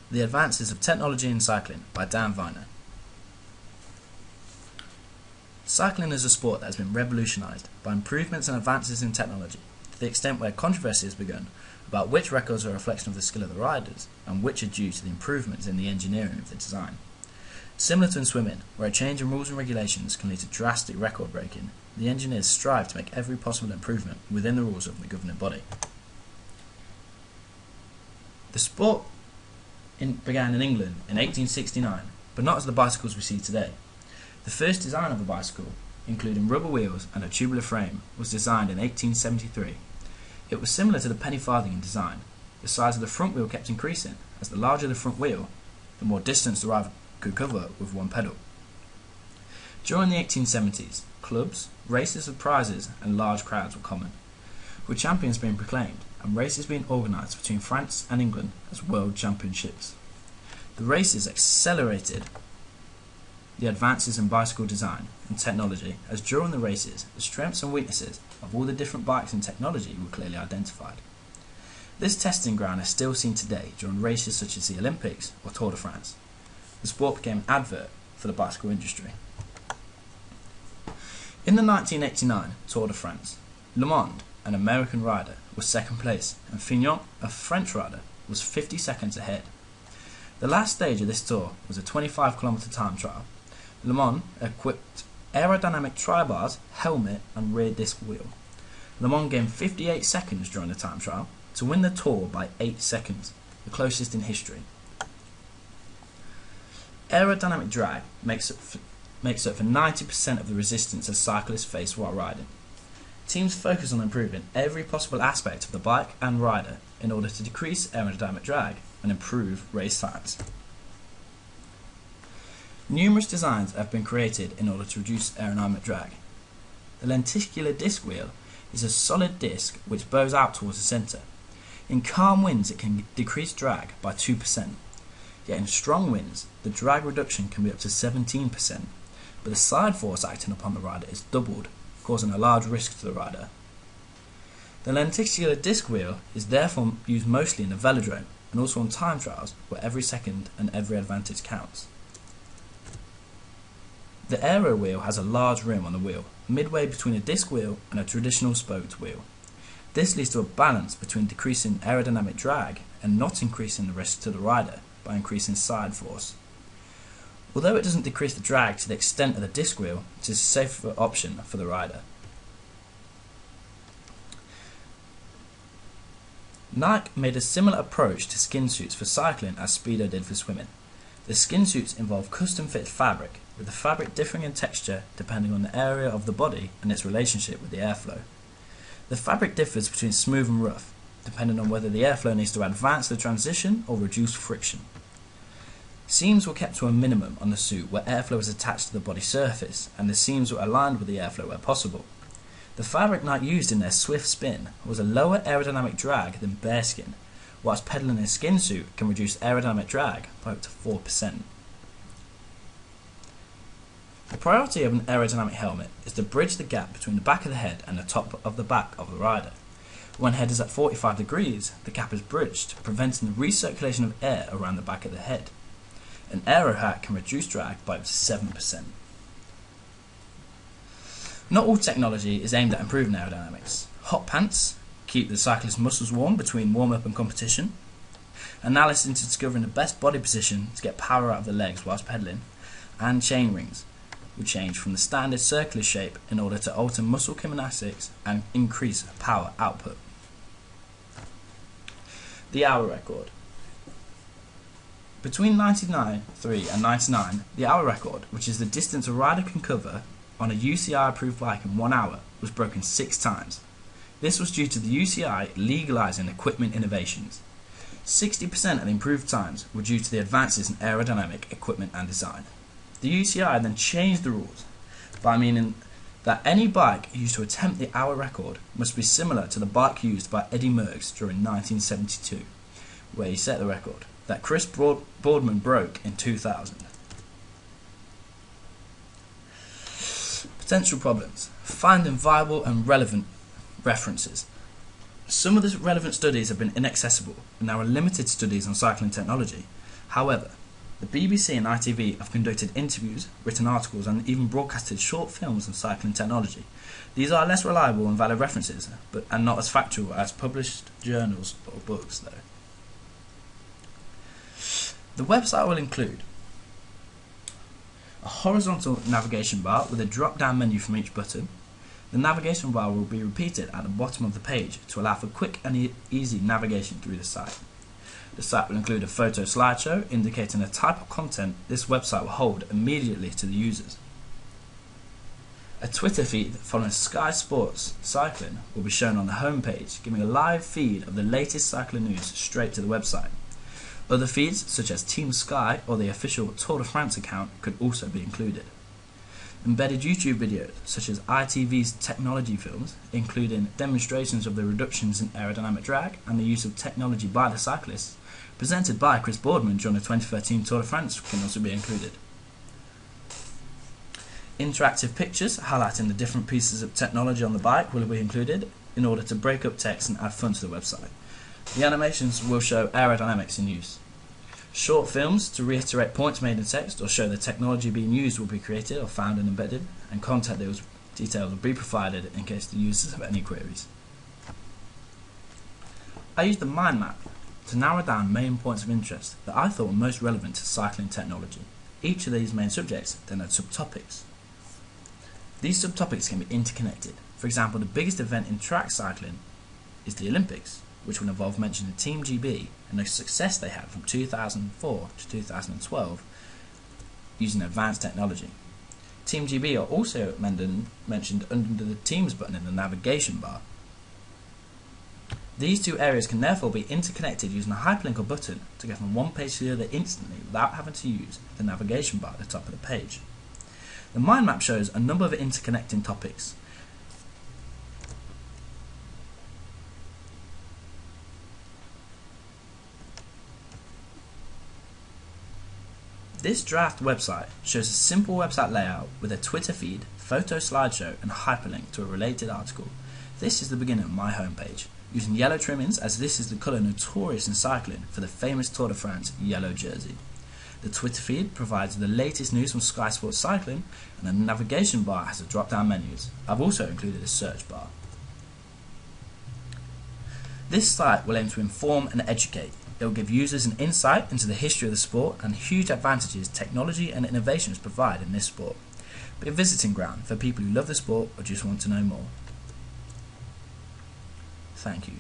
The Advances of Technology in Cycling by Dan Viner. Cycling is a sport that has been revolutionised by improvements and advances in technology, to the extent where controversy has begun about which records are a reflection of the skill of the riders and which are due to the improvements in the engineering of the design. Similar to in swimming, where a change in rules and regulations can lead to drastic record breaking, the engineers strive to make every possible improvement within the rules of the governing body. The sport began in England in 1869, but not as the bicycles we see today. The first design of a bicycle, including rubber wheels and a tubular frame, was designed in 1873. It was similar to the penny farthing in design. The size of the front wheel kept increasing, as the larger the front wheel, the more distance the rider could cover with one pedal. During the 1870s, clubs, races of prizes and large crowds were common, with champions being proclaimed and races being organised between France and England as world championships. The races accelerated the advances in bicycle design and technology, as during the races the strengths and weaknesses of all the different bikes and technology were clearly identified. This testing ground is still seen today during races such as the Olympics or Tour de France. The sport became an advert for the bicycle industry. In the 1989 Tour de France, Le Monde, an American rider, was second place, and Fignon, a French rider, was 50 seconds ahead. The last stage of this tour was a 25-kilometre time trial. Le Monde equipped aerodynamic tri-bars, helmet and rear disc wheel. Le Monde gained 58 seconds during the time trial to win the tour by 8 seconds, the closest in history. Aerodynamic drag makes up for 90% of the resistance a cyclists face while riding. Teams focus on improving every possible aspect of the bike and rider in order to decrease aerodynamic drag and improve race times. Numerous designs have been created in order to reduce aerodynamic drag. The lenticular disc wheel is a solid disc which bows out towards the centre. In calm winds it can decrease drag by 2%, yet in strong winds the drag reduction can be up to 17%, but the side force acting upon the rider is doubled, causing a large risk to the rider. The lenticular disc wheel is therefore used mostly in the velodrome and also on time trials where every second and every advantage counts. The aero wheel has a large rim on the wheel, midway between a disc wheel and a traditional spoked wheel. This leads to a balance between decreasing aerodynamic drag and not increasing the risk to the rider by increasing side force. Although it doesn't decrease the drag to the extent of the disc wheel, it is a safer option for the rider. Nike made a similar approach to skin suits for cycling as Speedo did for swimming. The skin suits involve custom-fit fabric, with the fabric differing in texture depending on the area of the body and its relationship with the airflow. The fabric differs between smooth and rough, depending on whether the airflow needs to advance the transition or reduce friction. Seams were kept to a minimum on the suit where airflow is attached to the body surface, and the seams were aligned with the airflow where possible. The fabric Nike used in their Swift Spin was a lower aerodynamic drag than bearskin, whilst pedaling a skin suit can reduce aerodynamic drag by up to 4%. The priority of an aerodynamic helmet is to bridge the gap between the back of the head and the top of the back of the rider. When head is at 45 degrees, the gap is bridged, preventing the recirculation of air around the back of the head. An aero hat can reduce drag by up to 7%. Not all technology is aimed at improving aerodynamics. Hot pants keep the cyclist's muscles warm between warm-up and competition. Analysis into discovering the best body position to get power out of the legs whilst pedaling. And chain rings will change from the standard circular shape in order to alter muscle gymnastics and increase power output. The hour record. Between 1993 and 99, the hour record, which is the distance a rider can cover on a UCI approved bike in 1 hour, was broken 6 times. This was due to the UCI legalising equipment innovations. 60% of the improved times were due to the advances in aerodynamic equipment and design. The UCI then changed the rules by meaning that any bike used to attempt the hour record must be similar to the bike used by Eddie Merckx during 1972, where he set the record that Chris Boardman broke in 2000. Potential problems. Finding viable and relevant references. Some of the relevant studies have been inaccessible, and there are limited studies on cycling technology. However, the BBC and ITV have conducted interviews, written articles, and even broadcasted short films on cycling technology. These are less reliable and valid references, and not as factual as published journals or books, though. The website will include a horizontal navigation bar with a drop-down menu from each button. The navigation bar will be repeated at the bottom of the page to allow for quick and easy navigation through the site. The site will include a photo slideshow indicating the type of content this website will hold immediately to the users. A Twitter feed following Sky Sports Cycling will be shown on the home page, giving a live feed of the latest cycling news straight to the website. Other feeds, such as Team Sky or the official Tour de France account, could also be included. Embedded YouTube videos, such as ITV's technology films, including demonstrations of the reductions in aerodynamic drag and the use of technology by the cyclists, presented by Chris Boardman during the 2013 Tour de France, can also be included. Interactive pictures highlighting the different pieces of technology on the bike will be included in order to break up text and add fun to the website. The animations will show aerodynamics in use. Short films to reiterate points made in text or show the technology being used will be created or found and embedded, and contact details will be provided in case the users have any queries. I used the mind map to narrow down main points of interest that I thought were most relevant to cycling technology. Each of these main subjects then had subtopics. These subtopics can be interconnected. For example, the biggest event in track cycling is the Olympics, which will involve mentioning Team GB and the success they had from 2004 to 2012 using advanced technology. Team GB are also mentioned under the Teams button in the navigation bar. These two areas can therefore be interconnected using a hyperlink or button to get from one page to the other instantly without having to use the navigation bar at the top of the page. The mind map shows a number of interconnecting topics. This draft website shows a simple website layout with a Twitter feed, photo slideshow, and hyperlink to a related article. This is the beginning of my homepage, using yellow trimmings as this is the colour notorious in cycling for the famous Tour de France yellow jersey. The Twitter feed provides the latest news from Sky Sports Cycling, and the navigation bar has the drop-down menus. I've also included a search bar. This site will aim to inform and educate. It will give users an insight into the history of the sport and huge advantages technology and innovations provide in this sport. Be a visiting ground for people who love the sport or just want to know more. Thank you.